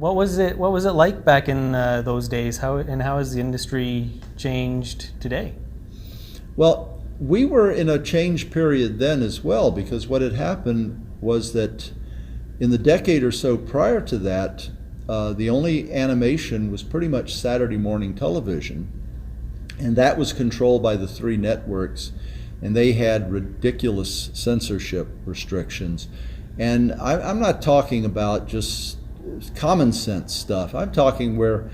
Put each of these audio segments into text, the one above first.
What was it like back in those days? How has the industry changed today? Well, we were in a change period then as well, because what had happened was that in the decade or so prior to that, the only animation was pretty much Saturday morning television, and that was controlled by the three networks, and they had ridiculous censorship restrictions. And I'm not talking about just common sense stuff. I'm talking where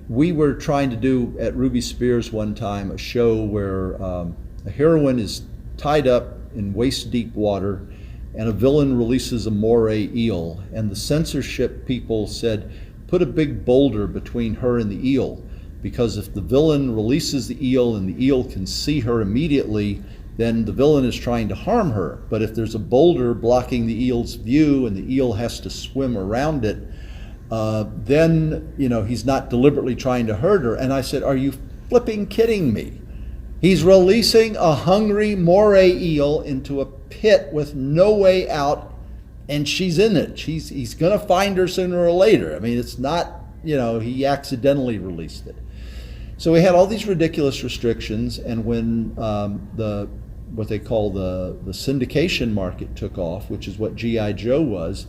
we were trying to do at Ruby Spears one time a show where a heroine is tied up in waist deep water and a villain releases a moray eel, and the censorship people said put a big boulder between her and the eel, because if the villain releases the eel and the eel can see her immediately, then the villain is trying to harm her. But if there's a boulder blocking the eel's view and the eel has to swim around it, then he's not deliberately trying to hurt her. And I said, are you flipping kidding me? He's releasing a hungry moray eel into a pit with no way out, and she's in it. He's going to find her sooner or later. I mean, it's not, he accidentally released it. So we had all these ridiculous restrictions, and when what they call the syndication market took off, which is what G.I. Joe was,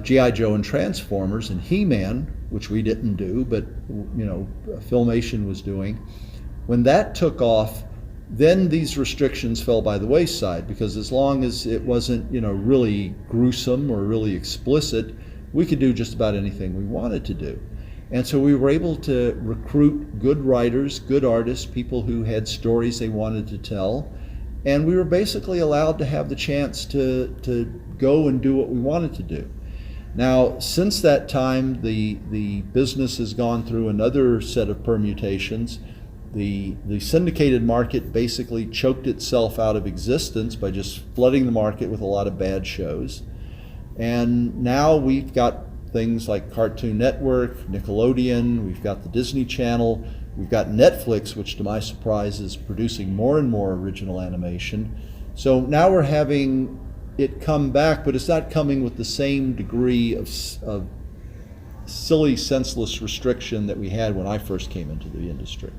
G.I. Joe and Transformers and He-Man, which we didn't do, but Filmation was doing. When that took off, then these restrictions fell by the wayside, because as long as it wasn't really gruesome or really explicit, we could do just about anything we wanted to do. And so we were able to recruit good writers, good artists, people who had stories they wanted to tell, and we were basically allowed to have the chance to go and do what we wanted to do. Now, since that time, the business has gone through another set of permutations. The syndicated market basically choked itself out of existence by just flooding the market with a lot of bad shows. And now we've got things like Cartoon Network, Nickelodeon, we've got the Disney Channel, we've got Netflix, which to my surprise is producing more and more original animation. So now we're having it come back, but it's not coming with the same degree of silly, senseless restriction that we had when I first came into the industry.